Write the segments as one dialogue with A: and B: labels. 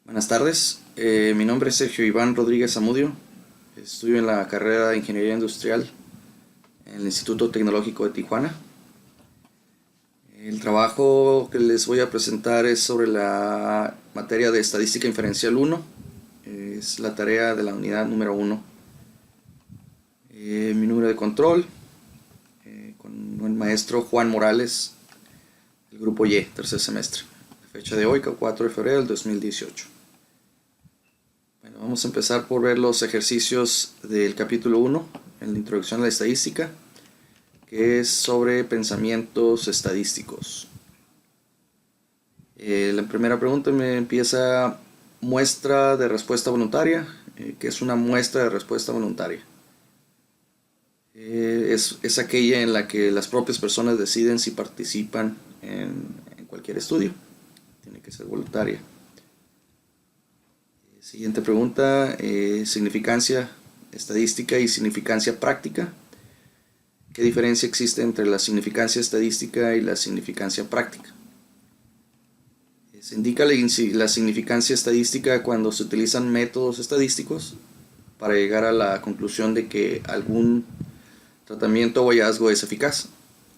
A: Buenas tardes, mi nombre es Sergio Iván Rodríguez Zamudio, estudio en la carrera de Ingeniería Industrial en el Instituto Tecnológico de Tijuana. El trabajo que les voy a presentar es sobre la materia de Estadística Inferencial 1, es la tarea de la unidad número 1. Mi número de control, con el maestro Juan Morales, del grupo Y, tercer semestre. Fecha de hoy, 4 de febrero del 2018. Bueno, vamos a empezar por ver los ejercicios del capítulo 1, en la introducción a la estadística, que es sobre pensamientos estadísticos. La primera pregunta me empieza: muestra de respuesta voluntaria. ¿Qué es una muestra de respuesta voluntaria? Es aquella en la que las propias personas deciden si participan en cualquier estudio. Tiene que ser voluntaria. Siguiente pregunta: significancia estadística y significancia práctica. ¿Qué diferencia existe entre la significancia estadística y la significancia práctica? Se indica la significancia estadística cuando se utilizan métodos estadísticos para llegar a la conclusión de que algún tratamiento o hallazgo es eficaz.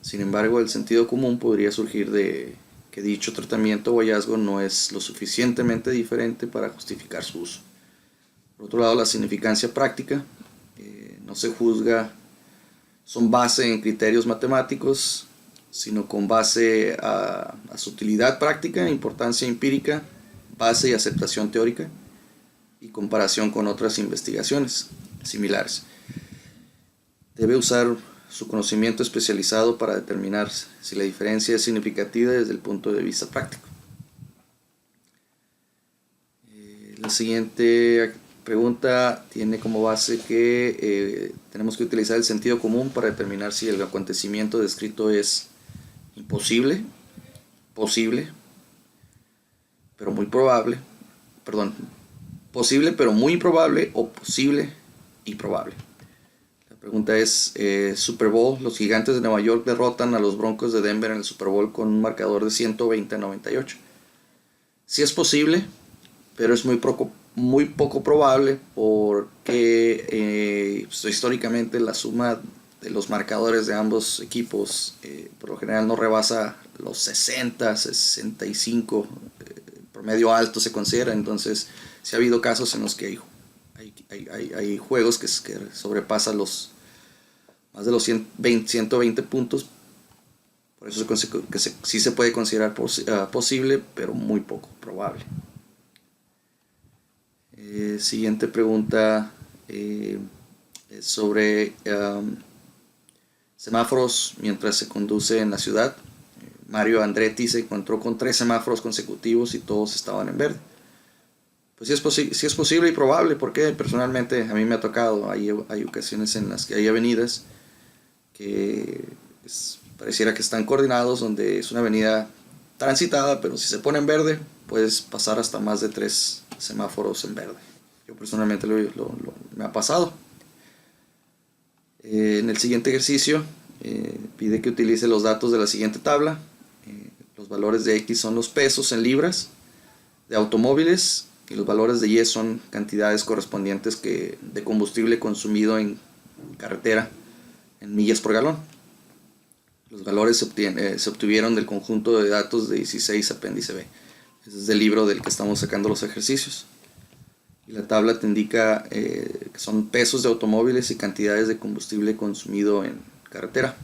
A: Sin embargo, el sentido común podría surgir de que dicho tratamiento o hallazgo no es lo suficientemente diferente para justificar su uso. Por otro lado, la significancia práctica no se juzga son base en criterios matemáticos, sino con base a su utilidad práctica, importancia empírica, base y aceptación teórica y comparación con otras investigaciones similares. Debe usar su conocimiento especializado para determinar si la diferencia es significativa desde el punto de vista práctico. La siguiente pregunta tiene como base que tenemos que utilizar el sentido común para determinar si el acontecimiento descrito es imposible, posible, pero muy probable, posible pero muy improbable o posible y probable. La pregunta es: Super Bowl, los Gigantes de Nueva York derrotan a los Broncos de Denver en el Super Bowl con un marcador de 120-98. Sí es posible, pero es muy poco probable porque históricamente la suma de los marcadores de ambos equipos por lo general no rebasa los 60, 65, promedio alto se considera. Entonces sí ha habido casos en los que hay juegos que sobrepasan más de los 120 puntos. Por eso sí se puede considerar posible, pero muy poco probable. Siguiente pregunta es sobre semáforos mientras se conduce en la ciudad. Mario Andretti se encontró con 3 semáforos consecutivos y todos estaban en verde. Pues sí es posible y probable, porque personalmente a mí me ha tocado. Hay ocasiones en las que hay avenidas que pareciera que están coordinados, donde es una avenida transitada, pero si se pone en verde puedes pasar hasta más de 3 semáforos en verde. Yo personalmente me ha pasado. En el siguiente ejercicio pide que utilice los datos de la siguiente tabla. Los valores de X son los pesos en libras de automóviles y los valores de Y son cantidades correspondientes de combustible consumido en carretera en millas por galón. Los valores se obtuvieron del conjunto de datos de 16 apéndice B. Ese es del libro del que estamos sacando los ejercicios. Y la tabla te indica que son pesos de automóviles y cantidades de combustible consumido en carretera.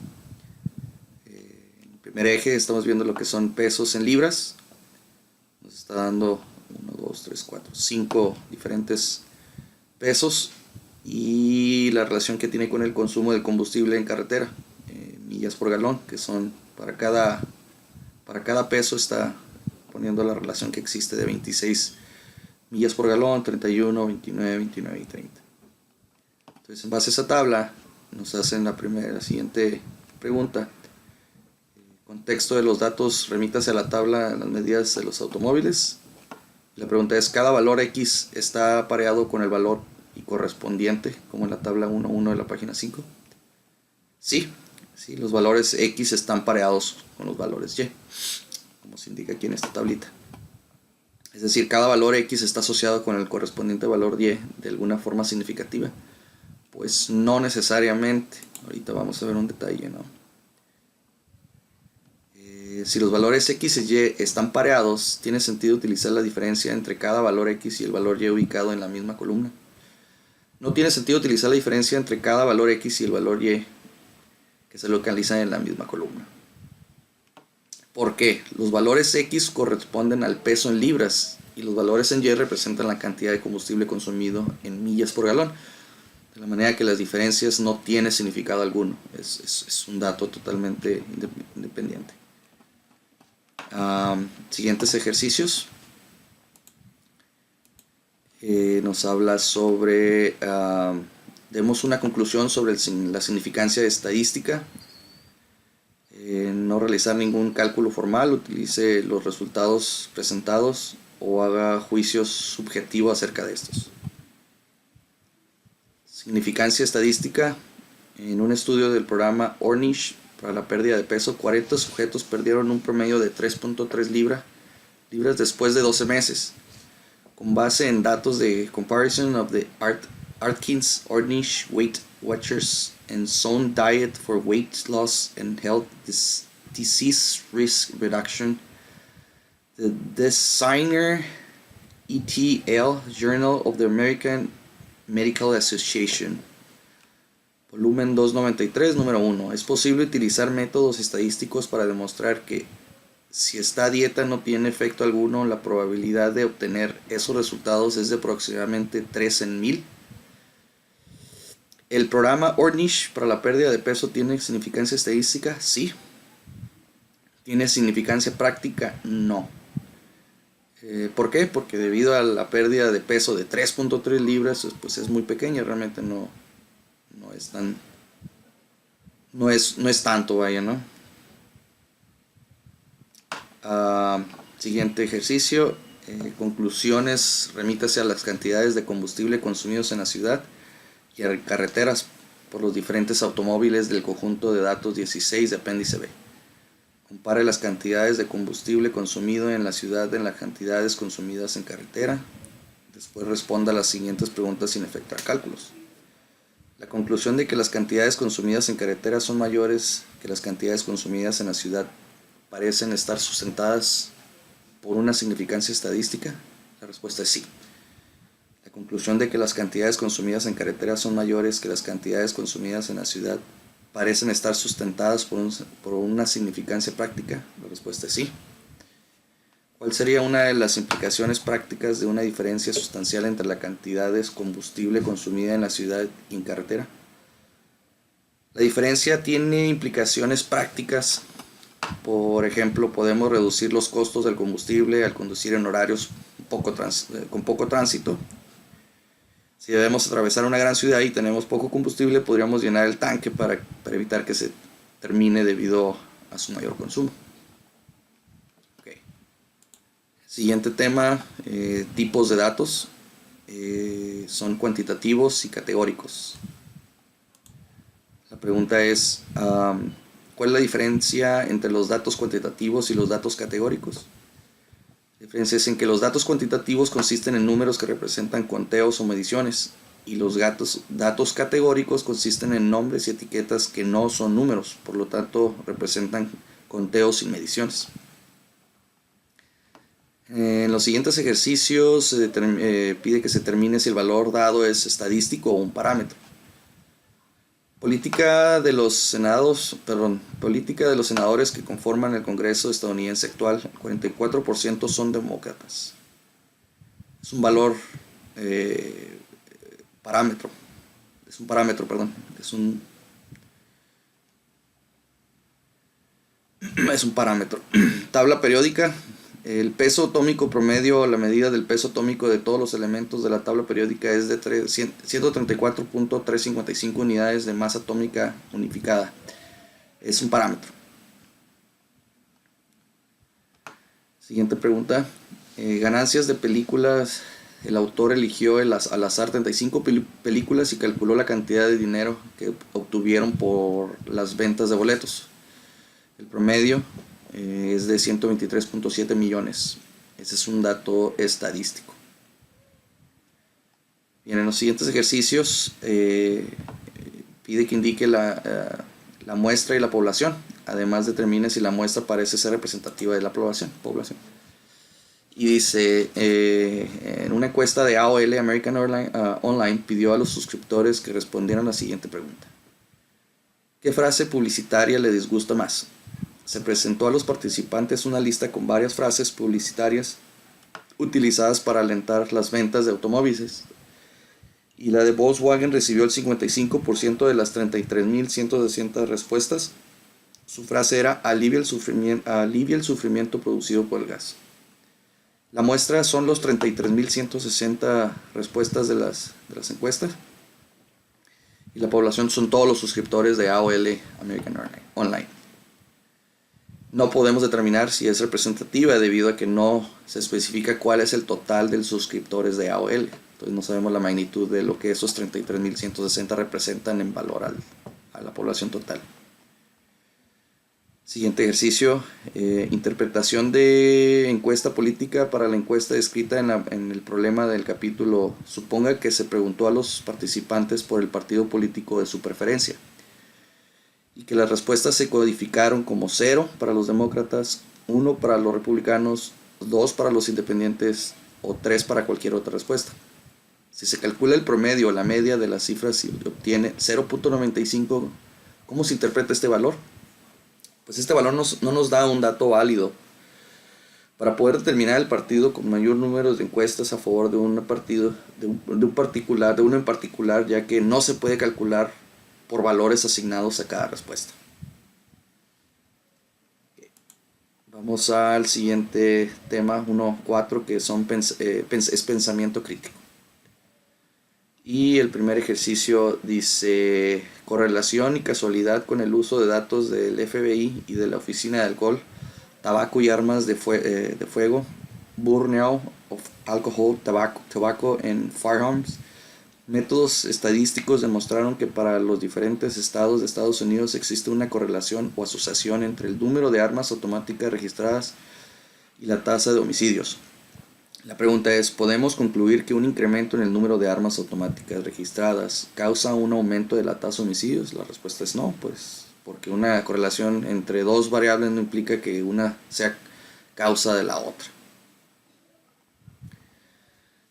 A: En el primer eje estamos viendo lo que son pesos en libras. Nos está dando 1, 2, 3, 4, 5 diferentes pesos. Y la relación que tiene con el consumo de combustible en carretera. Millas por galón, que son para cada peso está poniendo la relación que existe de 26 millas por galón, 31, 29, 29 y 30. Entonces, en base a esa tabla nos hacen la siguiente pregunta. Contexto de los datos: remítase a la tabla las medidas de los automóviles. La pregunta es: ¿cada valor X está apareado con el valor y correspondiente, como en la tabla 1.1 de la página 5? Sí, los valores X están pareados con los valores Y, como se indica aquí en esta tablita. Es decir, cada valor X está asociado con el correspondiente valor Y de alguna forma significativa. Pues no necesariamente. Ahorita vamos a ver un detalle, ¿no? Si los valores X y Y están pareados, tiene sentido utilizar la diferencia entre cada valor X y el valor Y ubicado en la misma columna. No tiene sentido utilizar la diferencia entre cada valor X y el valor Y que se localizan en la misma columna. ¿Por qué? Los valores X corresponden al peso en libras y los valores en Y representan la cantidad de combustible consumido en millas por galón. De la manera que las diferencias no tienen significado alguno. Es un dato totalmente independiente. Siguientes ejercicios. Nos habla sobre... demos una conclusión sobre la significancia estadística. No realizar ningún cálculo formal, utilice los resultados presentados o haga juicios subjetivos acerca de estos. Significancia estadística. En un estudio del programa Ornish para la pérdida de peso, 40 sujetos perdieron un promedio de 3.3 libras después de 12 meses. Con base en datos de Comparison of the Atkins Ornish Weight Watchers and Zone Diet for Weight Loss and Health Disease Risk Reduction, the Designer ETL Journal of the American Medical Association, volumen 293, número 1. Es posible utilizar métodos estadísticos para demostrar que si esta dieta no tiene efecto alguno, la probabilidad de obtener esos resultados es de aproximadamente 3 en 1000. ¿El programa Ornish para la pérdida de peso tiene significancia estadística? Sí. ¿Tiene significancia práctica? No. ¿Por qué? Porque debido a la pérdida de peso de 3.3 libras, pues es muy pequeña, realmente no es tanto, vaya, ¿no? Siguiente ejercicio. Conclusiones. Remítase a las cantidades de combustible consumidos en la ciudad y a carreteras por los diferentes automóviles del conjunto de datos 16 de apéndice B. Compare las cantidades de combustible consumido en la ciudad en las cantidades consumidas en carretera. Después responda a las siguientes preguntas sin efectuar cálculos. La conclusión de que las cantidades consumidas en carretera son mayores que las cantidades consumidas en la ciudad parecen estar sustentadas por una significancia estadística. La respuesta es sí. La conclusión de que las cantidades consumidas en carretera son mayores que las cantidades consumidas en la ciudad parecen estar sustentadas por una significancia práctica. La respuesta es sí. ¿Cuál sería una de las implicaciones prácticas de una diferencia sustancial entre la cantidad de combustible consumida en la ciudad y en carretera? La diferencia tiene implicaciones prácticas. Por ejemplo, podemos reducir los costos del combustible al conducir en horarios con poco tránsito. Si debemos atravesar una gran ciudad y tenemos poco combustible, podríamos llenar el tanque para evitar que se termine debido a su mayor consumo. Okay. Siguiente tema, tipos de datos. Son cuantitativos y categóricos. La pregunta es, ¿cuál es la diferencia entre los datos cuantitativos y los datos categóricos? La diferencia es en que los datos cuantitativos consisten en números que representan conteos o mediciones, y los datos categóricos consisten en nombres y etiquetas que no son números, por lo tanto representan conteos y mediciones. En los siguientes ejercicios pide que se determine si el valor dado es estadístico o un parámetro. Política de los senadores que conforman el Congreso estadounidense actual. El 44% son demócratas. Es un valor parámetro. Es un parámetro, perdón. Es un parámetro. Tabla periódica. El peso atómico promedio, la medida del peso atómico de todos los elementos de la tabla periódica es de 134.355 unidades de masa atómica unificada. Es un parámetro. Siguiente pregunta. Ganancias de películas. El autor eligió al azar 35 películas y calculó la cantidad de dinero que obtuvieron por las ventas de boletos. El promedio es de 123.7 millones. Ese es un dato estadístico. Bien, en los siguientes ejercicios pide que indique la muestra y la población. Además determine si la muestra parece ser representativa de la población. Y dice, en una encuesta de AOL, American Online, pidió a los suscriptores que respondieran la siguiente pregunta. ¿Qué frase publicitaria le disgusta más? Se presentó a los participantes una lista con varias frases publicitarias utilizadas para alentar las ventas de automóviles. Y la de Volkswagen recibió el 55% de las 33.160 respuestas. Su frase era alivia el sufrimiento producido por el gas. La muestra son los 33.160 respuestas de las encuestas. Y la población son todos los suscriptores de AOL American Online. No podemos determinar si es representativa debido a que no se especifica cuál es el total de los suscriptores de AOL. Entonces no sabemos la magnitud de lo que esos 33.160 representan en valor a la población total. Siguiente ejercicio, interpretación de encuesta política para la encuesta descrita en el problema del capítulo. Suponga que se preguntó a los participantes por el partido político de su preferencia y que las respuestas se codificaron como 0 para los demócratas, 1 para los republicanos, 2 para los independientes o 3 para cualquier otra respuesta. Si se calcula el promedio o la media de las cifras y obtiene 0.95, ¿cómo se interpreta este valor? Pues este valor no nos da un dato válido. Para poder determinar el partido con mayor número de encuestas a favor de un partido, de uno en particular, ya que no se puede calcular por valores asignados a cada respuesta. Vamos al siguiente tema, 1.4, que es pensamiento crítico. Y el primer ejercicio dice correlación y casualidad con el uso de datos del FBI y de la Oficina de Alcohol, Tabaco y Armas de Fuego, Bureau of Alcohol, Tobacco and Firearms. Métodos estadísticos demostraron que para los diferentes estados de Estados Unidos existe una correlación o asociación entre el número de armas automáticas registradas y la tasa de homicidios. La pregunta es, ¿podemos concluir que un incremento en el número de armas automáticas registradas causa un aumento de la tasa de homicidios? La respuesta es no, pues porque una correlación entre dos variables no implica que una sea causa de la otra.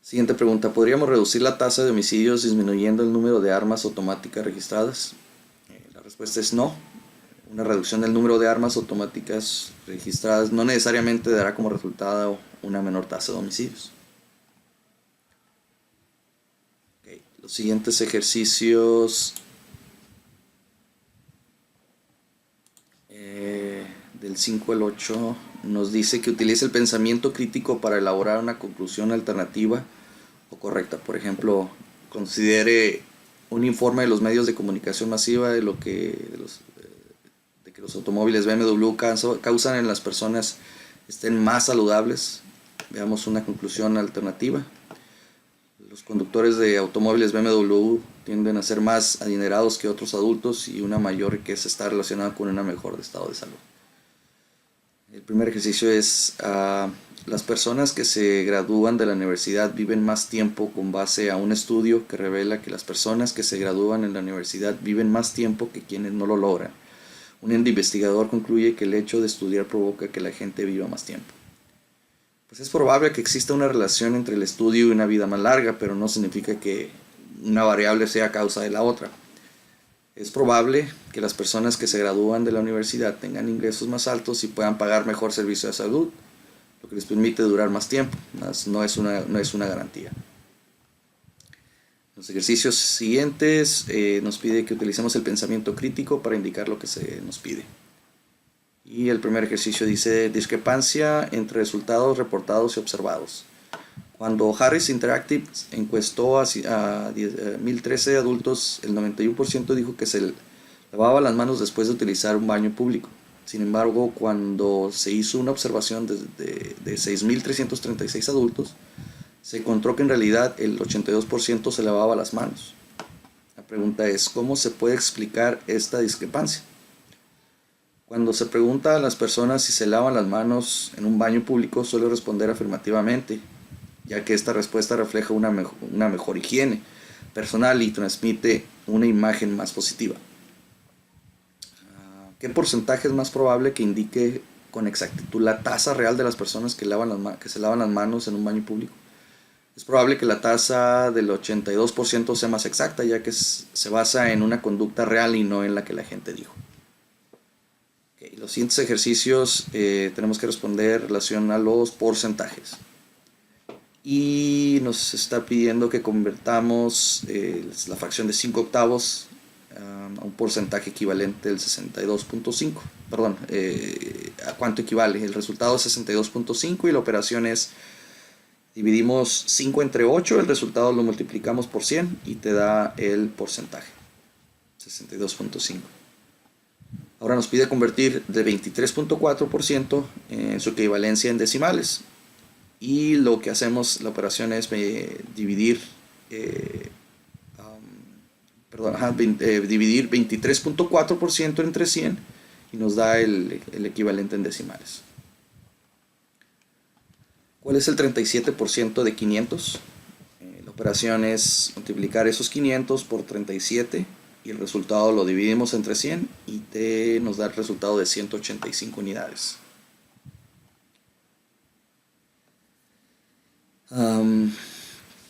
A: Siguiente pregunta, ¿podríamos reducir la tasa de homicidios disminuyendo el número de armas automáticas registradas? La respuesta es no. Una reducción del número de armas automáticas registradas no necesariamente dará como resultado una menor tasa de homicidios. Okay. Los siguientes ejercicios del 5 al 8 nos dice que utilice el pensamiento crítico para elaborar una conclusión alternativa o correcta. Por ejemplo, considere un informe de los medios de comunicación masiva de que los automóviles BMW causan en las personas estén más saludables. Veamos una conclusión alternativa. Los conductores de automóviles BMW tienden a ser más adinerados que otros adultos y una mayor riqueza está relacionada con un mejor estado de salud. El primer ejercicio es las personas que se gradúan de la universidad viven más tiempo con base a un estudio que revela que las personas que se gradúan en la universidad viven más tiempo que quienes no lo logran. Un investigador concluye que el hecho de estudiar provoca que la gente viva más tiempo. Pues es probable que exista una relación entre el estudio y una vida más larga, pero no significa que una variable sea causa de la otra. Es probable que las personas que se gradúan de la universidad tengan ingresos más altos y puedan pagar mejor servicio de salud, lo que les permite durar más tiempo, no es una garantía. Los ejercicios siguientes nos pide que utilicemos el pensamiento crítico para indicar lo que se nos pide. Y el primer ejercicio dice discrepancia entre resultados reportados y observados. Cuando Harris Interactive encuestó a 1.013 adultos, el 91% dijo que se lavaba las manos después de utilizar un baño público. Sin embargo, cuando se hizo una observación de 6.336 adultos, se encontró que en realidad el 82% se lavaba las manos. La pregunta es, ¿cómo se puede explicar esta discrepancia? Cuando se pregunta a las personas si se lavan las manos en un baño público, suele responder afirmativamente, ya que esta respuesta refleja una mejor higiene personal y transmite una imagen más positiva. ¿Qué porcentaje es más probable que indique con exactitud la tasa real de las personas que se lavan las manos en un baño público? Es probable que la tasa del 82% sea más exacta, ya que se basa en una conducta real y no en la que la gente dijo. Okay, los siguientes ejercicios tenemos que responder en relación a los porcentajes. Y nos está pidiendo que convertamos la fracción de 5 octavos a un porcentaje equivalente del 62.5. Perdón, ¿a cuánto equivale? El resultado es 62.5 y la operación es: dividimos 5 entre 8, el resultado lo multiplicamos por 100 y te da el porcentaje, 62.5. Ahora nos pide convertir de 23.4% en su equivalencia en decimales. Y lo que hacemos, la operación es dividir 23.4% entre 100 y nos da el equivalente en decimales. ¿Cuál es el 37% de 500? La operación es multiplicar esos 500 por 37 y el resultado lo dividimos entre 100 y nos da el resultado de 185 unidades.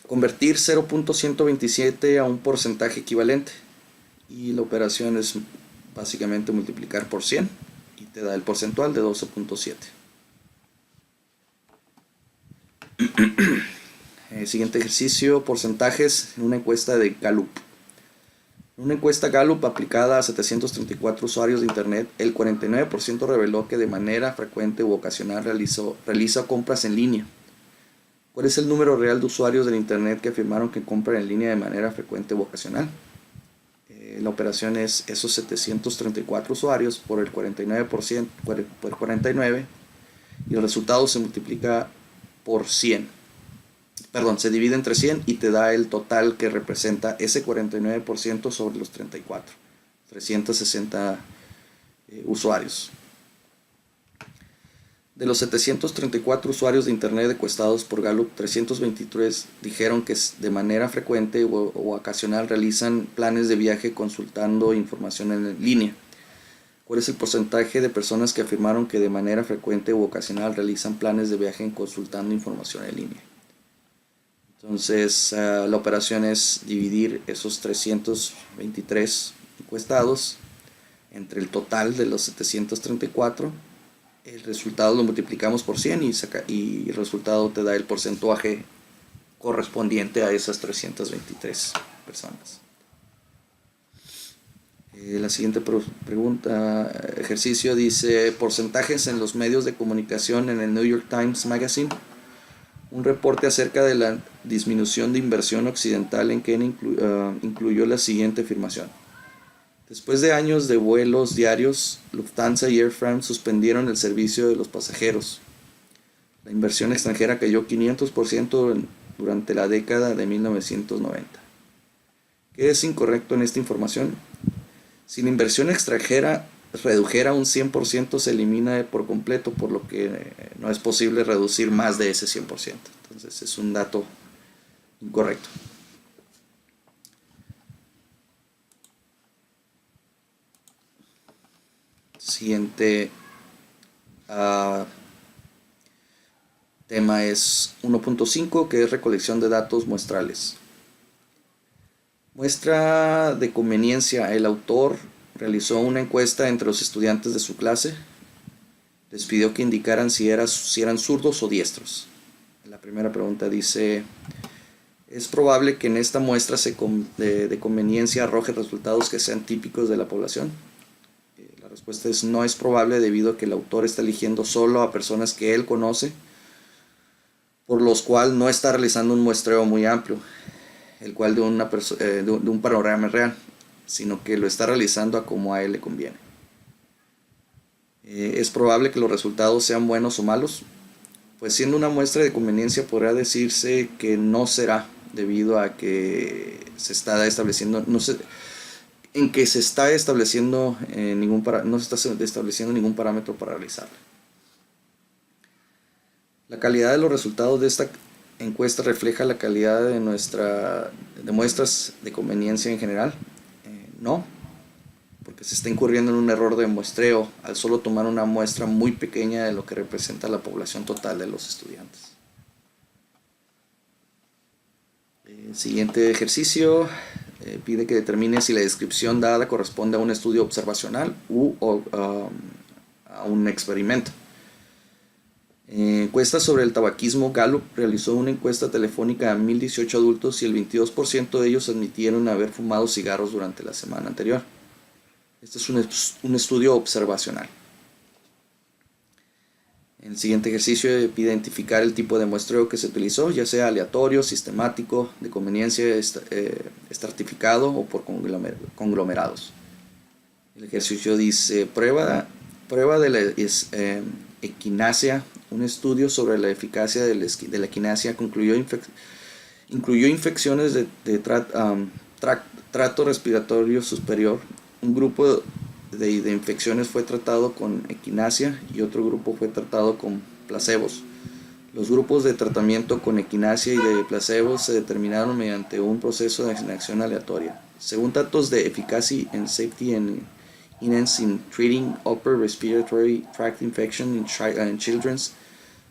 A: Convertir 0.127 a un porcentaje equivalente, y la operación es básicamente multiplicar por 100 y te da el porcentual de 12.7. Siguiente ejercicio: porcentajes en una encuesta de Gallup. En una encuesta Gallup aplicada a 734 usuarios de internet, el 49% reveló que de manera frecuente u ocasional realiza compras en línea. ¿Cuál es el número real de usuarios del internet que afirmaron que compran en línea de manera frecuente u ocasional? La operación es esos 734 usuarios por el 49%, por 49, y el resultado se multiplica por 100. Perdón, se divide entre 100 y te da el total que representa ese 49% sobre los 34, 360 usuarios. De los 734 usuarios de internet encuestados por Gallup, 323 dijeron que de manera frecuente o ocasional realizan planes de viaje consultando información en línea. ¿Cuál es el porcentaje de personas que afirmaron que de manera frecuente u ocasional realizan planes de viaje consultando información en línea? Entonces, la operación es dividir esos 323 encuestados entre el total de los 734. El resultado lo multiplicamos por 100 y el resultado te da el porcentaje correspondiente a esas 323 personas. La siguiente ejercicio dice: porcentajes en los medios de comunicación en el New York Times Magazine. Un reporte acerca de la disminución de inversión occidental en Kenia incluyó la siguiente afirmación: después de años de vuelos diarios, Lufthansa y Air France suspendieron el servicio de los pasajeros. La inversión extranjera cayó 500% durante la década de 1990. ¿Qué es incorrecto en esta información? Si la inversión extranjera redujera un 100%, se elimina por completo, por lo que no es posible reducir más de ese 100%. Entonces es un dato incorrecto. Siguiente tema es 1.5, que es recolección de datos muestrales. Muestra de conveniencia. El autor realizó una encuesta entre los estudiantes de su clase. Les pidió que indicaran si eran zurdos o diestros. La primera pregunta dice: ¿es probable que en esta muestra de conveniencia arroje resultados que sean típicos de la población? La respuesta es: no es probable, debido a que el autor está eligiendo solo a personas que él conoce, por los cuales no está realizando un muestreo muy amplio, el cual de un panorama real, sino que lo está realizando a como a él le conviene. ¿Es probable que los resultados sean buenos o malos? Pues siendo una muestra de conveniencia, podría decirse que no será, debido a que se está estableciendo, en que se está estableciendo no se está estableciendo ningún parámetro para realizarla. La calidad de los resultados de esta encuesta refleja la calidad de muestras de conveniencia en general. No, porque se está incurriendo en un error de muestreo al solo tomar una muestra muy pequeña de lo que representa la población total de los estudiantes. El siguiente ejercicio pide que determine si la descripción dada corresponde a un estudio observacional o a un experimento. Encuesta sobre el tabaquismo. Gallup realizó una encuesta telefónica a 1018 adultos y el 22% de ellos admitieron haber fumado cigarros durante la semana anterior. Este es un estudio observacional. El siguiente ejercicio pide identificar el tipo de muestreo que se utilizó, ya sea aleatorio, sistemático, de conveniencia, estratificado o por conglomerados. El ejercicio dice: prueba de la equinacia. Un estudio sobre la eficacia de la equinacia incluyó infecciones de trato respiratorio superior. Un grupo de infecciones fue tratado con equinacia y otro grupo fue tratado con placebos. Los grupos de tratamiento con equinacia y de placebos se determinaron mediante un proceso de asignación aleatoria. Según datos de Efficacy and Safety and Evidence in Treating Upper Respiratory Tract Infection in Children,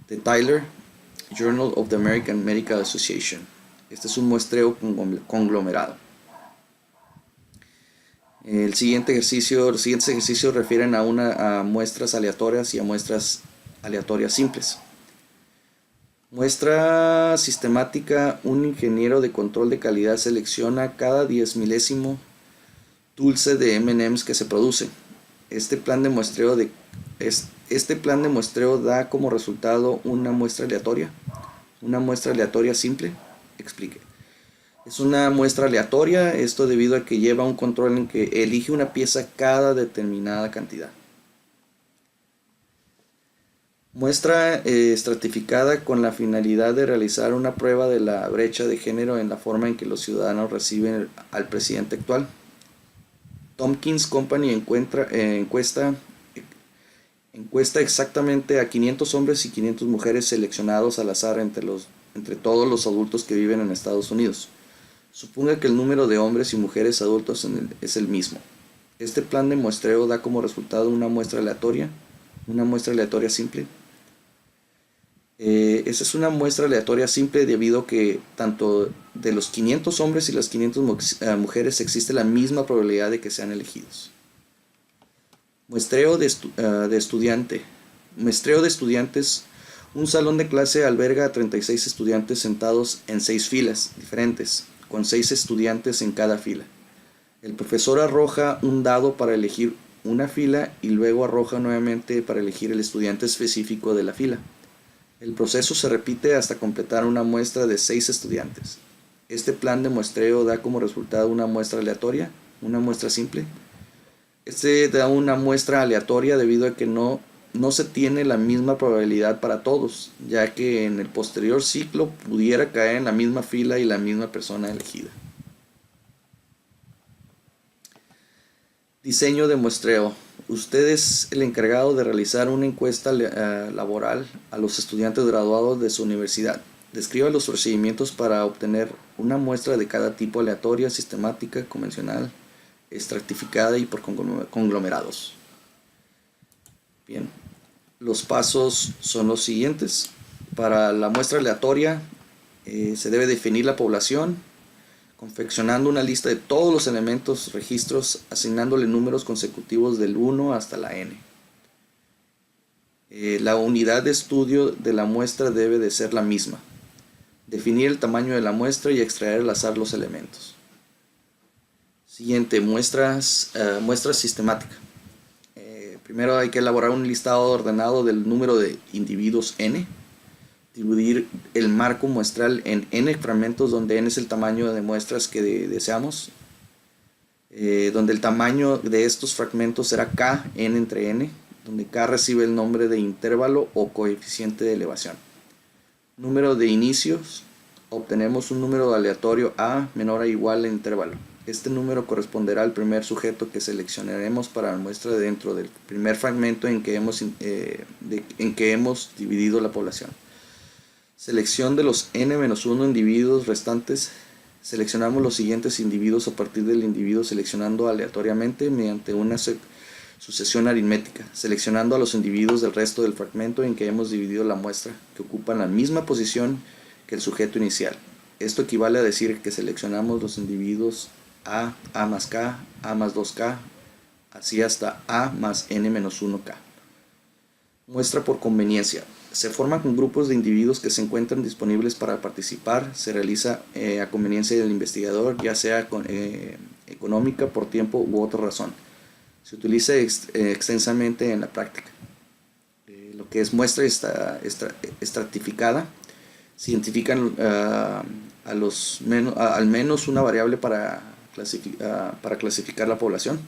A: de Tyler, Journal of the American Medical Association. Este es un muestreo conglomerado. Los siguientes ejercicios refieren a muestras aleatorias y a muestras aleatorias simples. Muestra sistemática. Un ingeniero de control de calidad selecciona cada 10 milésimo dulce de M&M's que se produce. Este plan de muestreo da como resultado una muestra aleatoria simple. Explique. Es una muestra aleatoria, esto debido a que lleva un control en que elige una pieza cada determinada cantidad. Muestra estratificada, con la finalidad de realizar una prueba de la brecha de género en la forma en que los ciudadanos reciben al presidente actual. Tompkins Company encuesta exactamente a 500 hombres y 500 mujeres seleccionados al azar entre todos los adultos que viven en Estados Unidos. Suponga que el número de hombres y mujeres adultos es el mismo. Este plan de muestreo da como resultado una muestra aleatoria simple. Esta es una muestra aleatoria simple debido a que tanto de los 500 hombres y las 500 mujeres existe la misma probabilidad de que sean elegidos. Muestreo de estudiantes. Un salón de clase alberga a 36 estudiantes sentados en 6 filas diferentes, con 6 estudiantes en cada fila. El profesor arroja un dado para elegir una fila y luego arroja nuevamente para elegir el estudiante específico de la fila. El proceso se repite hasta completar una muestra de 6 estudiantes. Este plan de muestreo da como resultado una muestra aleatoria, una muestra simple. Este da una muestra aleatoria debido a que no se tiene la misma probabilidad para todos, ya que en el posterior ciclo pudiera caer en la misma fila y la misma persona elegida. Diseño de muestreo. Usted es el encargado de realizar una encuesta laboral a los estudiantes graduados de su universidad. Describa los procedimientos para obtener una muestra de cada tipo: aleatoria, sistemática, convencional, estratificada y por conglomerados. Bien, los pasos son los siguientes. Para la muestra aleatoria se debe definir la población, confeccionando una lista de todos los elementos, registros, asignándole números consecutivos del 1 hasta la n. La unidad de estudio de la muestra debe de ser la misma. Definir el tamaño de la muestra y extraer al azar los elementos. Siguiente, muestra sistemática. Primero hay que elaborar un listado ordenado del número de individuos n. Dividir el marco muestral en n fragmentos, donde n es el tamaño de muestras que deseamos, donde el tamaño de estos fragmentos será k, n entre n, donde k recibe el nombre de intervalo o coeficiente de elevación. Número de inicios. Obtenemos un número aleatorio a menor o igual al intervalo. Este número corresponderá al primer sujeto que seleccionaremos para la muestra dentro del primer fragmento en que hemos dividido la población. Selección de los n-1 individuos restantes. Seleccionamos los siguientes individuos a partir del individuo seleccionando aleatoriamente mediante una sucesión aritmética, seleccionando a los individuos del resto del fragmento en que hemos dividido la muestra, que ocupan la misma posición que el sujeto inicial. Esto equivale a decir que seleccionamos los individuos A más K, A más 2K, así hasta A más N-1K. Muestra por conveniencia. Se forma con grupos de individuos que se encuentran disponibles para participar. Se realiza a conveniencia del investigador, ya sea económica, por tiempo u otra razón. Se utiliza extensamente en la práctica. Lo que es muestra estratificada. Se identifican al menos una variable para clasificar la población.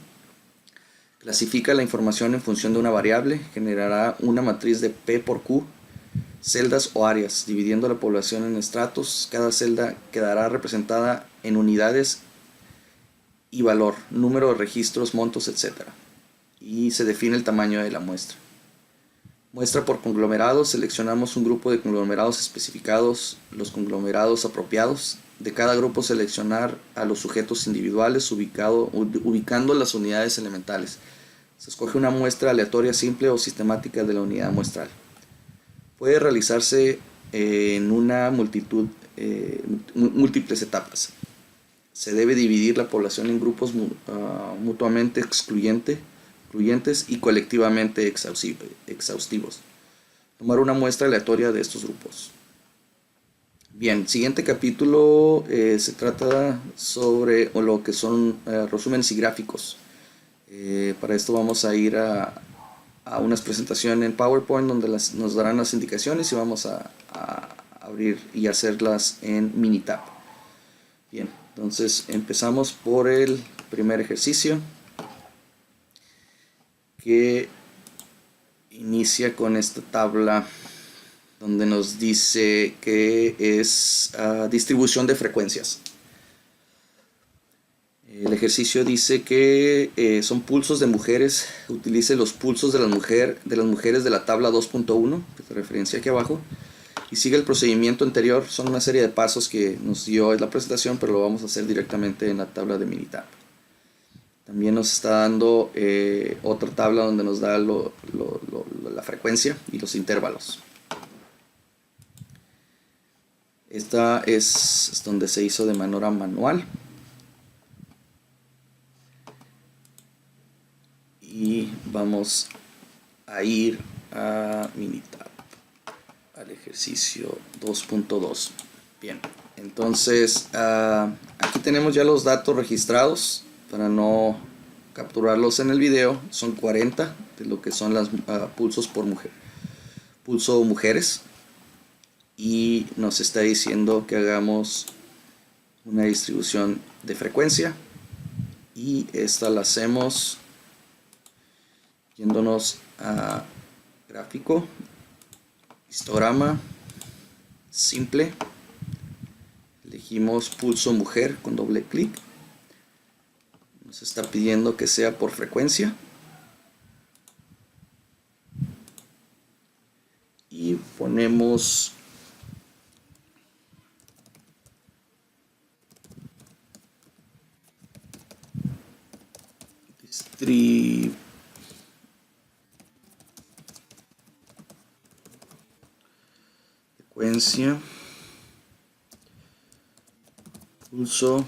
A: Clasifica la información en función de una variable. Generará una matriz de P por Q, celdas o áreas, dividiendo la población en estratos. Cada celda quedará representada en unidades y valor, número de registros, montos, etc. Y se define el tamaño de la muestra. Muestra por conglomerados. Seleccionamos un grupo de conglomerados especificados, los conglomerados apropiados. De cada grupo seleccionar a los sujetos individuales ubicando las unidades elementales. Se escoge una muestra aleatoria simple o sistemática de la unidad muestral. Puede realizarse en una múltiples etapas. Se debe dividir la población en grupos mutuamente excluyentes y colectivamente exhaustivos. Tomar una muestra aleatoria de estos grupos. Bien, siguiente capítulo se trata sobre lo que son resúmenes y gráficos. Para esto vamos a ir a unas presentaciones en PowerPoint donde nos darán las indicaciones y vamos a abrir y hacerlas en Minitab. Bien, entonces empezamos por el primer ejercicio, que inicia con esta tabla donde nos dice que es distribución de frecuencias. El ejercicio dice que son pulsos de mujeres. Utilice los pulsos de las mujeres de la tabla 2.1, que te referencia aquí abajo, y sigue el procedimiento anterior. Son una serie de pasos que nos dio en la presentación, pero lo vamos a hacer directamente en la tabla de Minitab. También nos está dando otra tabla donde nos da la frecuencia y los intervalos. Esta es donde se hizo de manera manual. Y vamos a ir a Minitab, al ejercicio 2.2. Bien, entonces aquí tenemos ya los datos registrados. Para no capturarlos en el video, son 40 de lo que son las pulsos por mujer, pulso mujeres, y nos está diciendo que hagamos una distribución de frecuencia, y esta la hacemos yéndonos a gráfico, histograma simple, elegimos pulso mujer con doble clic. Nos está pidiendo que sea por frecuencia y ponemos frecuencia pulso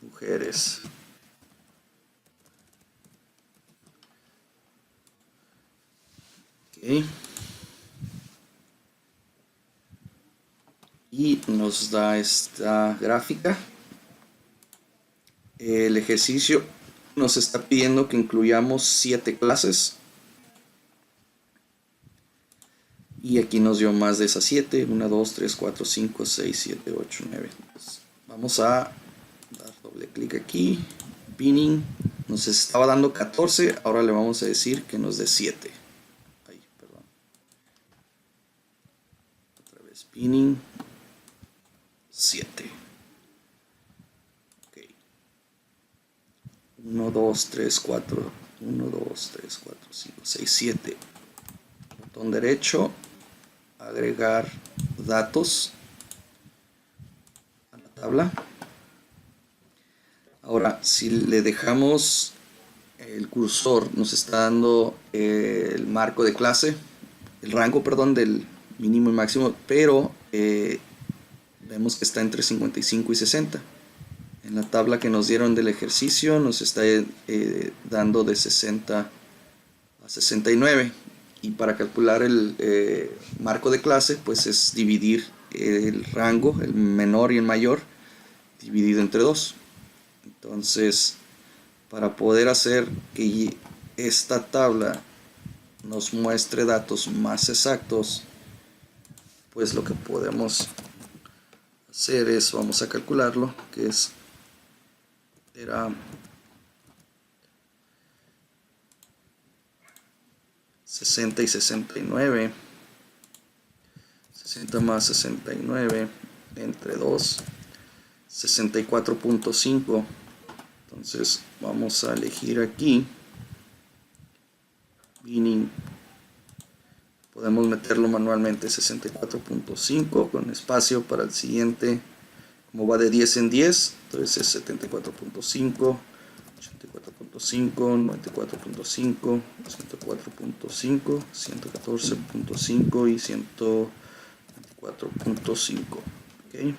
A: mujeres. Okay. Y nos da esta gráfica. El ejercicio nos está pidiendo que incluyamos 7 clases. Y aquí nos dio más de esas 7. 1, 2, 3, 4, 5, 6, 7, 8, 9. Entonces, vamos a dar doble clic aquí. Pinning. Nos estaba dando 14. Ahora le vamos a decir que nos dé 7. Ay, perdón. Otra vez pinning. 7. Okay. 1, 2, 3, 4, 1, 2, 3, 4, 5, 6, 7. Botón derecho, agregar datos a la tabla. Ahora, si le dejamos el cursor, nos está dando el marco de clase, el rango, perdón, del mínimo y máximo, pero vemos que está entre 55 y 60. En la tabla que nos dieron del ejercicio nos está dando de 60 a 69. Y para calcular el marco de clase, pues es dividir el rango, el menor y el mayor, dividido entre 2. Entonces, para poder hacer que esta tabla nos muestre datos más exactos, pues lo que podemos hacer es, vamos a calcularlo, que era 60 y 69, 60 más 69 entre 2, 64.5. Entonces vamos a elegir aquí Binning. Podemos meterlo manualmente, 64.5 con espacio para el siguiente. Como va de 10 en 10, entonces es 74.5, 84.5, 94.5, 104.5, 114.5 y 124.5. ¿Okay?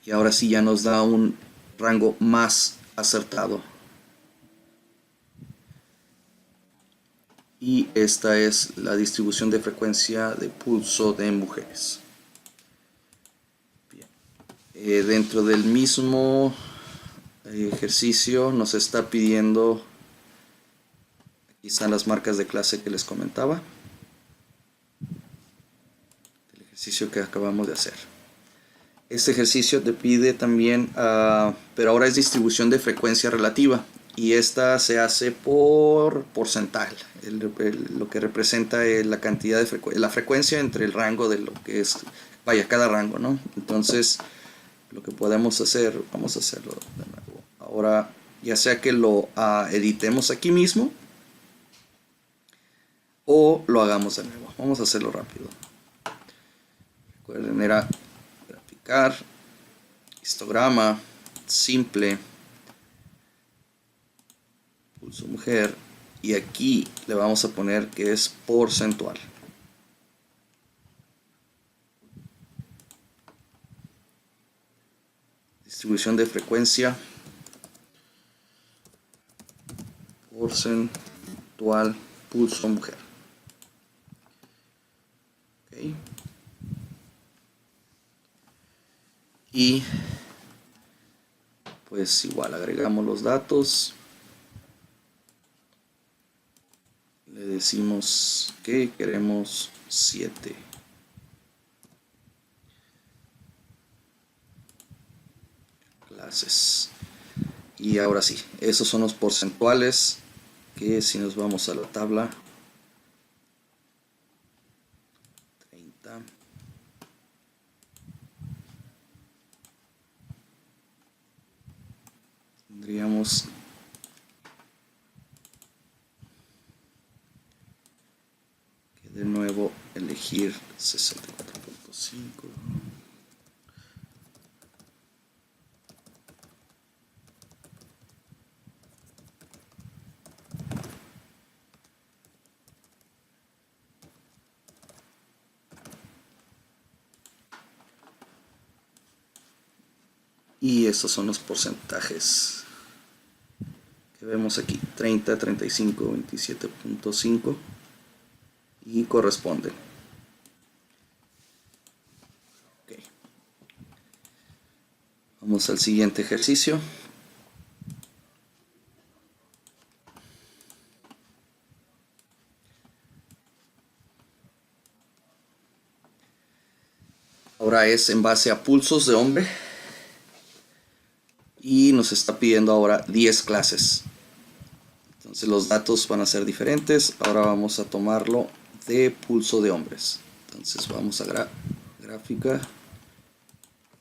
A: Y ahora sí ya nos da un rango más acertado. Y esta es la distribución de frecuencia de pulso de mujeres. Bien. Dentro del mismo ejercicio nos está pidiendo, aquí están las marcas de clase que les comentaba, el ejercicio que acabamos de hacer. Este ejercicio te pide también, pero ahora es distribución de frecuencia relativa, y esta se hace por porcentaje, lo que representa la cantidad de la frecuencia entre el rango de lo que es, vaya, cada rango, ¿no? Entonces, lo que podemos hacer, vamos a hacerlo de nuevo. Ahora, ya sea que lo editemos aquí mismo o lo hagamos de nuevo. Vamos a hacerlo rápido. Recuerden, era graficar, histograma, simple, pulso mujer, y aquí le vamos a poner que es porcentual. Distribución de frecuencia porcentual pulso mujer. Okay. Y pues igual agregamos los datos. Le decimos que queremos 7. Clases. Y ahora sí, esos son los porcentuales que si nos vamos a la tabla, 30, tendríamos que de nuevo elegir 64.5. Y estos son los porcentajes que vemos aquí, 30, 35, 27.5, y corresponden. Okay. Vamos al siguiente ejercicio. Ahora es en base a pulsos de hombre. Y nos está pidiendo ahora 10 clases. Entonces los datos van a ser diferentes. Ahora vamos a tomarlo de pulso de hombres. Entonces vamos a gráfica.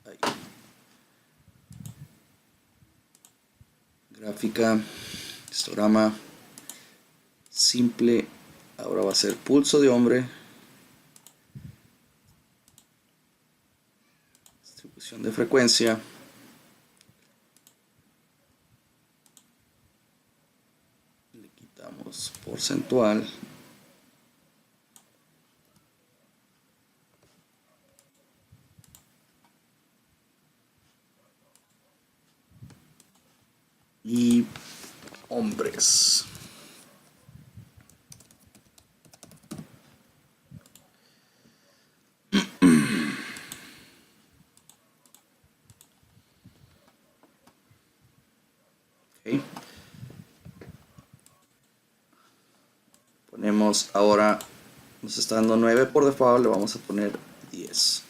A: Ahí. Gráfica, histograma simple, ahora va a ser pulso de hombre, distribución de frecuencia, le quitamos porcentual, y hombres. Okay. Ponemos ahora, nos está dando 9 por default, le vamos a poner 10.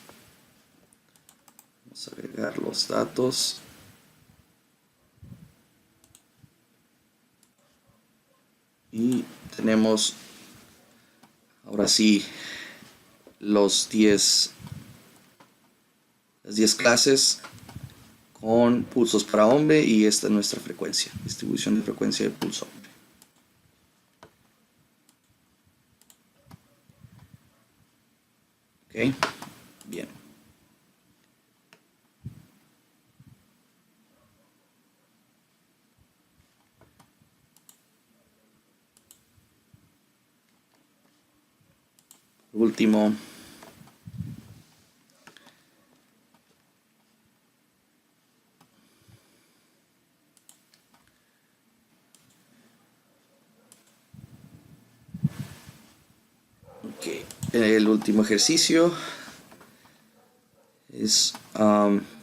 A: Vamos a agregar los datos. Y tenemos ahora sí las 10 clases con pulsos para hombre, y esta es nuestra frecuencia, distribución de frecuencia de pulso hombre. Ok, bien. Por último, el último ejercicio es,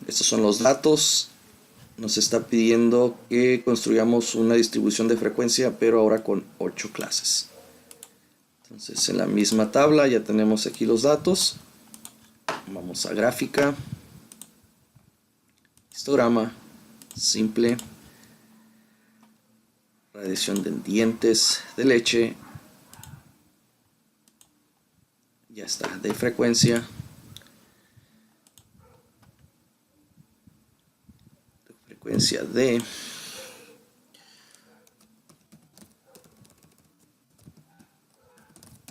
A: estos son los datos. Nos está pidiendo que construyamos una distribución de frecuencia, pero ahora con 8 clases. Entonces, en la misma tabla ya tenemos aquí los datos. Vamos a gráfica, histograma simple, radiación de dientes de leche, ya está, de frecuencia, de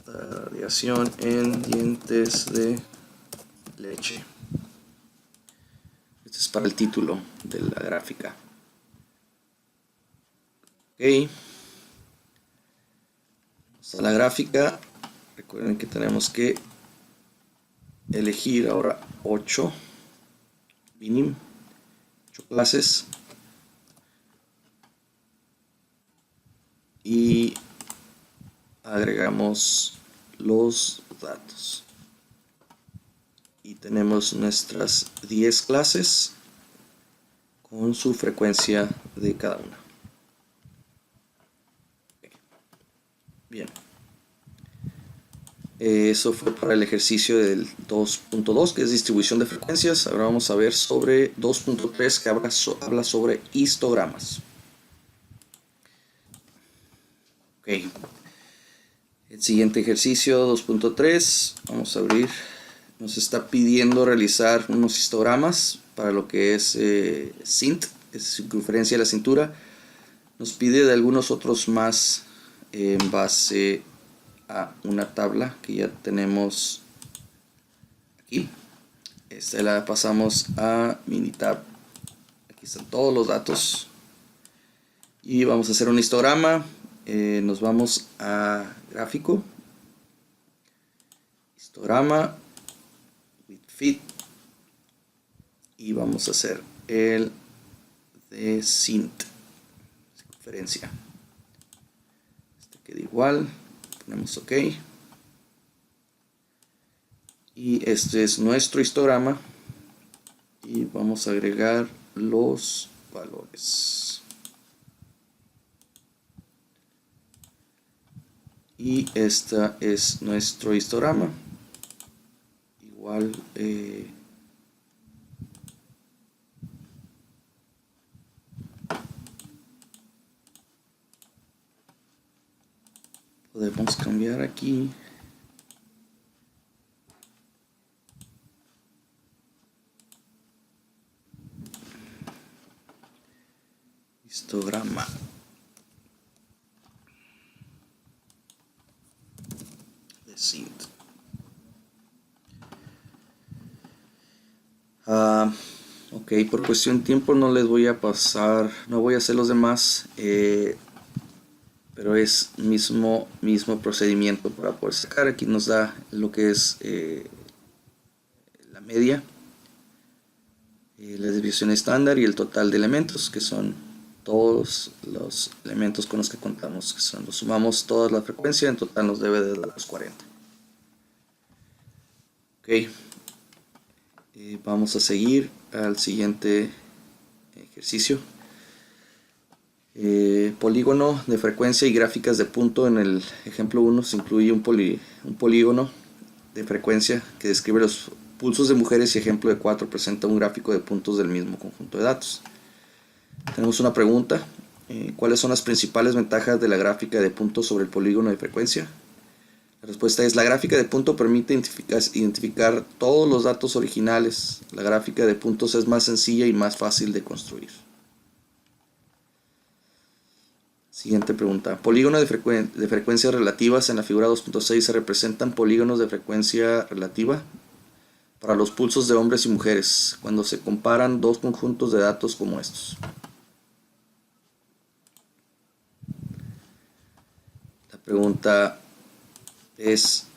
A: radiación en dientes de leche. Este es para el título de la gráfica. Ok, vamos a la gráfica. Recuerden que tenemos que elegir ahora 8 binim, 8 clases, y agregamos los datos y tenemos nuestras 10 clases con su frecuencia de cada una. Bien, eso fue para el ejercicio del 2.2, que es distribución de frecuencias. Ahora vamos a ver sobre 2.3, que habla sobre histogramas. Ok, el siguiente ejercicio 2.3, vamos a abrir, nos está pidiendo realizar unos histogramas para lo que es CINT, es circunferencia de la cintura. Nos pide de algunos otros más en base a una tabla que ya tenemos aquí. Esta la pasamos a Minitab. Aquí están todos los datos y vamos a hacer un histograma. Nos vamos a gráfico, histograma, with fit, y vamos a hacer el de CINT, circunferencia. Este queda igual, ponemos OK. Y este es nuestro histograma y vamos a agregar los valores. Y esta es nuestro histograma. Igual podemos cambiar aquí. Histograma. De SINT. Ok, por cuestión de tiempo no les voy a pasar, no voy a hacer los demás, pero es mismo procedimiento para poder sacar. Aquí nos da lo que es la media, la desviación estándar y el total de elementos, que son todos los elementos con los que contamos, que son, los sumamos toda la frecuencia, en total nos debe de dar los 40. Ok, vamos a seguir al siguiente ejercicio. Polígono de frecuencia y gráficas de punto. En el ejemplo 1 se incluye un polígono de frecuencia que describe los pulsos de mujeres, y ejemplo de 4 presenta un gráfico de puntos del mismo conjunto de datos. Tenemos una pregunta: ¿cuáles son las principales ventajas de la gráfica de puntos sobre el polígono de frecuencia? La respuesta es: la gráfica de punto permite identificar todos los datos originales. La gráfica de puntos es más sencilla y más fácil de construir. Siguiente pregunta: polígonos de frecuencias relativas. En la figura 2.6 se representan polígonos de frecuencia relativa para los pulsos de hombres y mujeres cuando se comparan dos conjuntos de datos como estos. La pregunta es: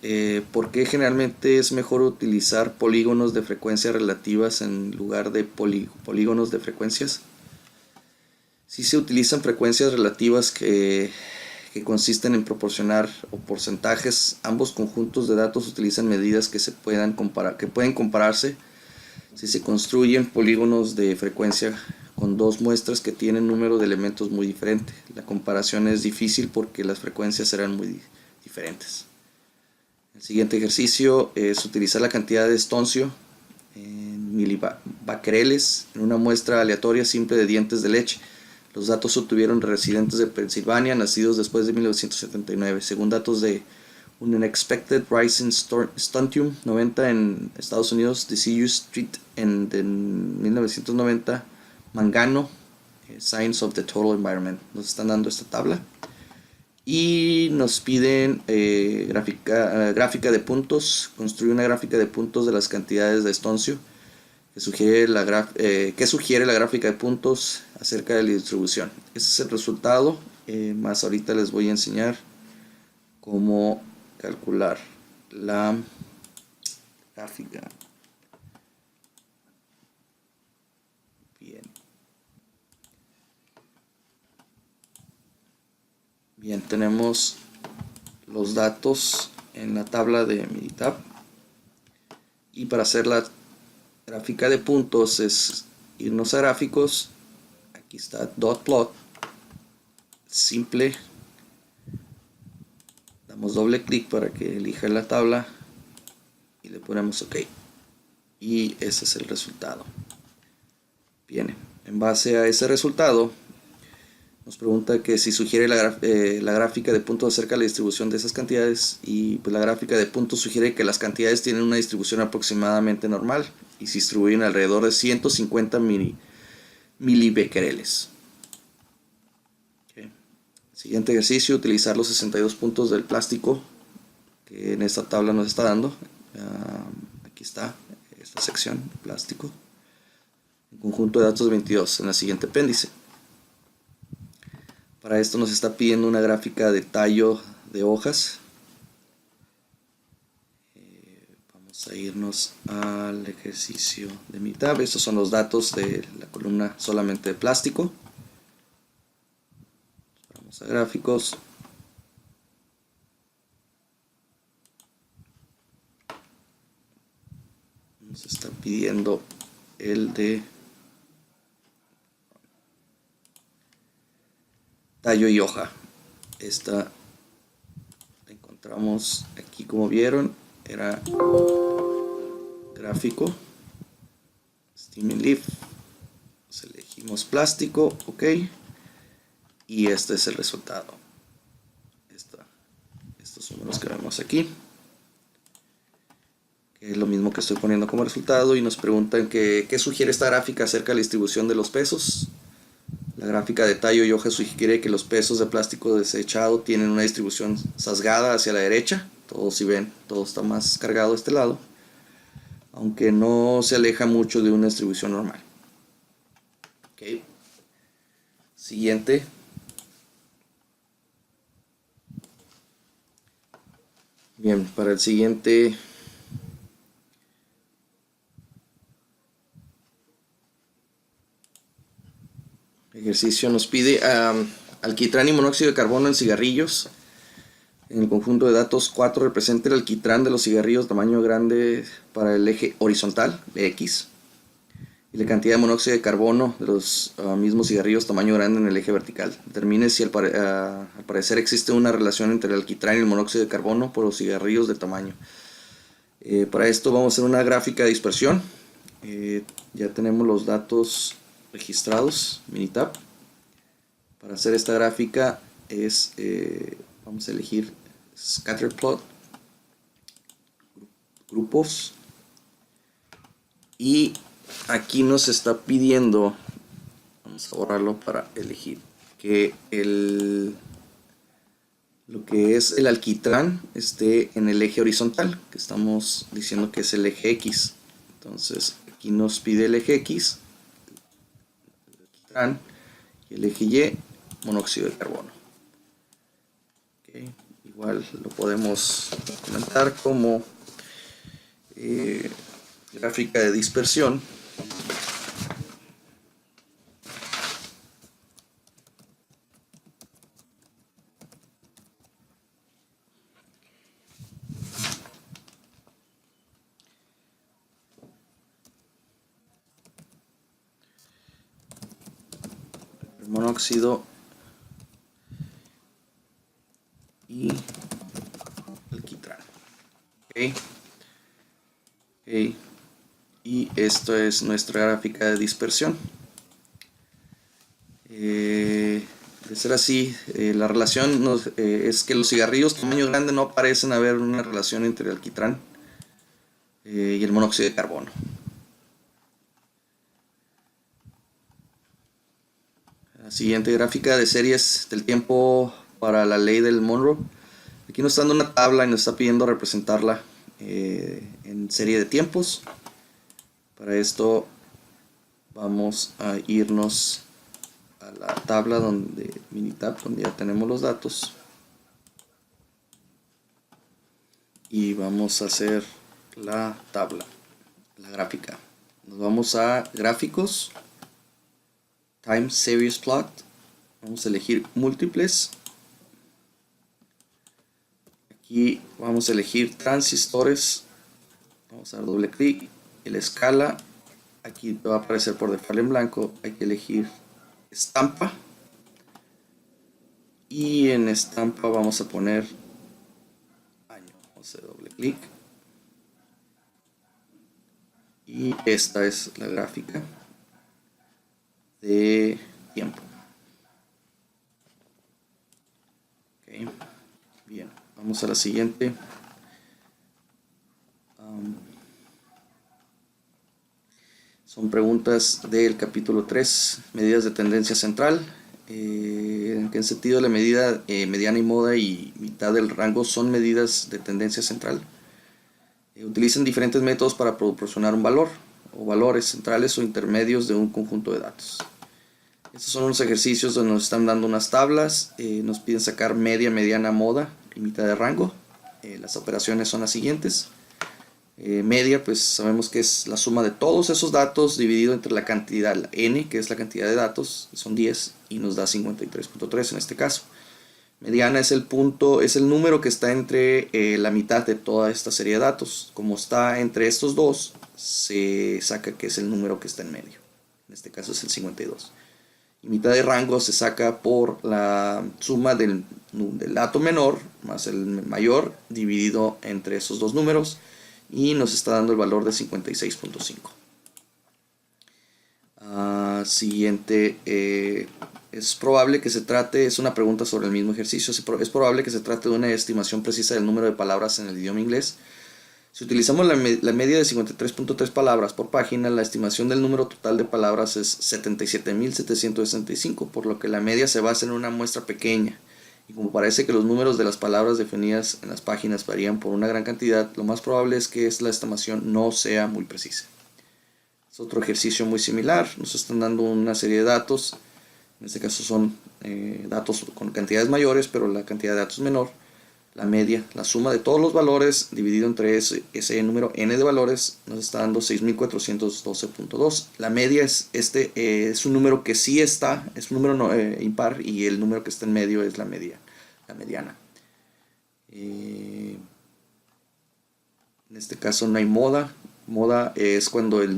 A: ¿por qué generalmente es mejor utilizar polígonos de frecuencias relativas en lugar de polígonos de frecuencias? Si se utilizan frecuencias relativas que consisten en proporcionar o porcentajes. Ambos conjuntos de datos utilizan medidas que pueden compararse si se construyen polígonos de frecuencia con dos muestras que tienen número de elementos muy diferente. La comparación es difícil porque las frecuencias serán muy diferentes. El siguiente ejercicio es utilizar la cantidad de estoncio en milibecquereles en una muestra aleatoria simple de dientes de leche. Los datos se obtuvieron de residentes de Pensilvania nacidos después de 1979. Según datos de un Unexpected Rising Strontium 90 en Estados Unidos, Decius Street en 1990, Mangano, Science of the Total Environment. Nos están dando esta tabla y nos piden gráfica de puntos. Construye una gráfica de puntos de las cantidades de estoncio que sugiere la gráfica de puntos acerca de la distribución. Ese es el resultado, más ahorita les voy a enseñar cómo calcular la gráfica. Bien, tenemos los datos en la tabla de Minitab, y para hacer la gráfica de puntos es irnos a gráficos. Aquí está dot plot, simple, damos doble clic para que elija la tabla y le ponemos OK, y ese es el resultado. Bien, en base a ese resultado nos pregunta que si sugiere la gráfica de puntos acerca de la distribución de esas cantidades, y pues la gráfica de puntos sugiere que las cantidades tienen una distribución aproximadamente normal y se distribuyen alrededor de 150 milibecquereles. Okay. Siguiente ejercicio: utilizar los 62 puntos del plástico que en esta tabla nos está dando. Aquí está esta sección, plástico, en conjunto de datos 22 en la siguiente apéndice. Para esto nos está pidiendo una gráfica de tallo de hojas. Vamos a irnos al ejercicio de Minitab. Estos son los datos de la columna solamente de plástico. Vamos a gráficos. Nos está pidiendo el de tallo y hoja. Esta la encontramos aquí, como vieron, era gráfico, Steaming Leaf. Elegimos plástico, OK, y este es el resultado. Estos números que vemos aquí, que es lo mismo que estoy poniendo como resultado, y nos preguntan qué sugiere esta gráfica acerca de la distribución de los pesos. La gráfica de Taiyo Yoja sugiere que los pesos de plástico desechado tienen una distribución sesgada hacia la derecha. Todos, si ven, todo está más cargado de este lado, aunque no se aleja mucho de una distribución normal. Okay. Siguiente. Bien, para el siguiente ejercicio nos pide alquitrán y monóxido de carbono en cigarrillos. En el conjunto de datos 4 representa el alquitrán de los cigarrillos tamaño grande para el eje horizontal, X. Y la cantidad de monóxido de carbono de los mismos cigarrillos tamaño grande en el eje vertical. Determine si al parecer existe una relación entre el alquitrán y el monóxido de carbono por los cigarrillos de tamaño. Para esto vamos a hacer una gráfica de dispersión. Ya tenemos los datos registrados, Minitab. Para hacer esta gráfica vamos a elegir Scatterplot, grupos, y aquí nos está pidiendo, vamos a borrarlo para elegir, que lo que es el alquitrán esté en el eje horizontal, que estamos diciendo que es el eje X. Entonces aquí nos pide el eje X, el alquitrán, y el eje Y, monóxido de carbono. Okay. Igual lo podemos comentar como gráfica de dispersión. El monóxido y alquitrán. Okay. Y esto es nuestra gráfica de dispersión. De ser así, la relación es que los cigarrillos tamaño grande no parecen haber una relación entre el alquitrán y el monóxido de carbono. La siguiente gráfica de series del tiempo para la ley del Monroe. Aquí nos está dando una tabla y nos está pidiendo representarla en serie de tiempos. Para esto vamos a irnos a la tabla Minitab, donde ya tenemos los datos, y vamos a hacer la tabla, la gráfica. Nos vamos a gráficos, Time Series Plot, vamos a elegir múltiples. Aquí vamos a elegir transistores, vamos a dar doble clic, y la escala aquí va a aparecer por default en blanco. Hay que elegir estampa, y en estampa vamos a poner año. Vamos a dar doble clic, y esta es la gráfica de tiempo. Okay. Bien, vamos a la siguiente. Son preguntas del capítulo 3, medidas de tendencia central. ¿En qué sentido la medida mediana y moda y mitad del rango son medidas de tendencia central? Utilizan diferentes métodos para proporcionar un valor o valores centrales o intermedios de un conjunto de datos. Estos son unos ejercicios donde nos están dando unas tablas. Nos piden sacar media, mediana, moda y mitad de rango. Las operaciones son las siguientes. Media, pues sabemos que es la suma de todos esos datos dividido entre la cantidad, la n, que es la cantidad de datos, son 10, y nos da 53.3 en este caso. Mediana es el punto, es el número que está entre la mitad de toda esta serie de datos. Como está entre estos dos, se saca que es el número que está en medio. En este caso es el 52. Y mitad de rango se saca por la suma del dato menor más el mayor dividido entre esos dos números, y nos está dando el valor de 56.5. Siguiente, es probable que se trate, es una pregunta sobre el mismo ejercicio, es probable que se trate de una estimación precisa del número de palabras en el idioma inglés. Si utilizamos la media de 53.3 palabras por página, la estimación del número total de palabras es 77.765, por lo que la media se basa en una muestra pequeña. Y como parece que los números de las palabras definidas en las páginas varían por una gran cantidad, lo más probable es que la estimación no sea muy precisa. Es otro ejercicio muy similar, nos están dando una serie de datos, en este caso son datos con cantidades mayores, pero la cantidad de datos menor. La media, la suma de todos los valores dividido entre ese número n de valores nos está dando 6412.2. La media es un número que sí está, es un número impar, y el número que está en medio es la mediana. En este caso no hay moda. Moda es cuando el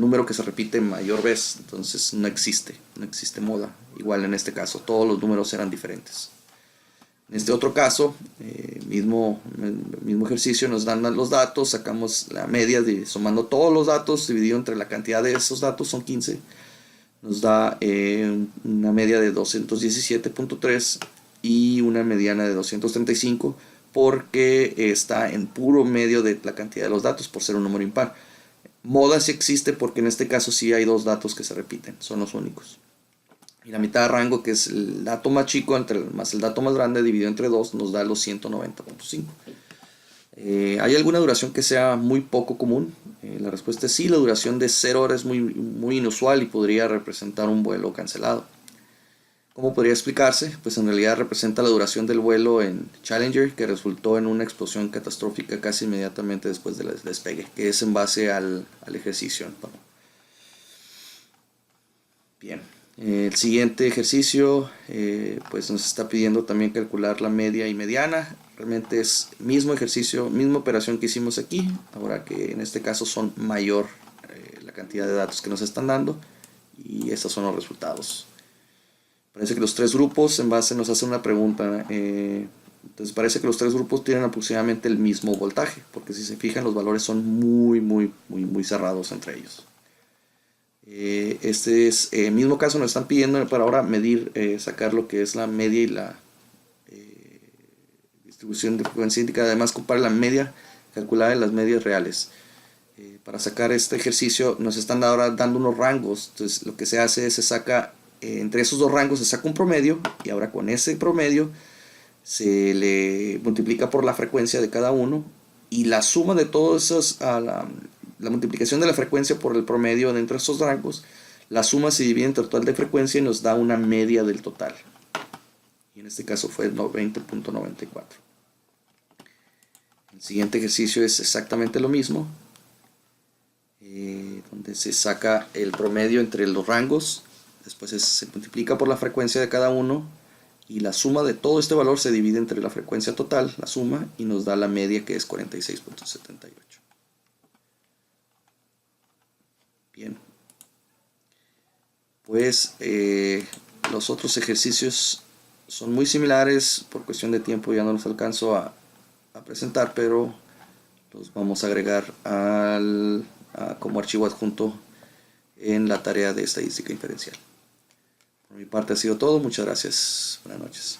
A: número que se repite mayor vez, entonces no existe moda. Igual en este caso, todos los números eran diferentes. En este otro caso, mismo ejercicio, nos dan los datos, sacamos la media sumando todos los datos, dividido entre la cantidad de esos datos, son 15, nos da una media de 217.3 y una mediana de 235, porque está en puro medio de la cantidad de los datos, por ser un número impar. Moda sí existe porque en este caso sí hay dos datos que se repiten, son los únicos. Y la mitad de rango, que es el dato más chico más el dato más grande, dividido entre 2, nos da los 190.5. ¿Hay alguna duración que sea muy poco común? La respuesta es sí. La duración de 0 horas es muy inusual y podría representar un vuelo cancelado. ¿Cómo podría explicarse? Pues en realidad representa la duración del vuelo en Challenger, que resultó en una explosión catastrófica casi inmediatamente después del despegue, que es en base al ejercicio. Bien. El siguiente ejercicio pues nos está pidiendo también calcular la media y mediana. Realmente es mismo ejercicio, misma operación que hicimos aquí, ahora que en este caso son mayor la cantidad de datos que nos están dando, y estos son los resultados. Parece que los tres grupos en base nos hacen una pregunta. Entonces parece que los tres grupos tienen aproximadamente el mismo voltaje, porque si se fijan los valores son muy cerrados entre ellos. Este es el mismo caso, nos están pidiendo para ahora medir, sacar lo que es la media y la distribución de frecuencia índica. Además comparar la media calculada de las medias reales. Para sacar este ejercicio nos están ahora dando unos rangos. Entonces lo que se hace es se saca entre esos dos rangos, se saca un promedio, y ahora con ese promedio se le multiplica por la frecuencia de cada uno, y la suma de todos esos, la multiplicación de la frecuencia por el promedio de entre esos rangos, la suma se divide entre el total de frecuencia y nos da una media del total, y en este caso fue 20.94. El siguiente ejercicio es exactamente lo mismo, donde se saca el promedio entre los rangos, después se multiplica por la frecuencia de cada uno, y la suma de todo este valor se divide entre la frecuencia total, la suma, y nos da la media, que es 46.78. Bien, pues los otros ejercicios son muy similares. Por cuestión de tiempo ya no los alcanzo a presentar, pero los vamos a agregar como archivo adjunto en la tarea de estadística inferencial. Por mi parte ha sido todo. Muchas gracias. Buenas noches.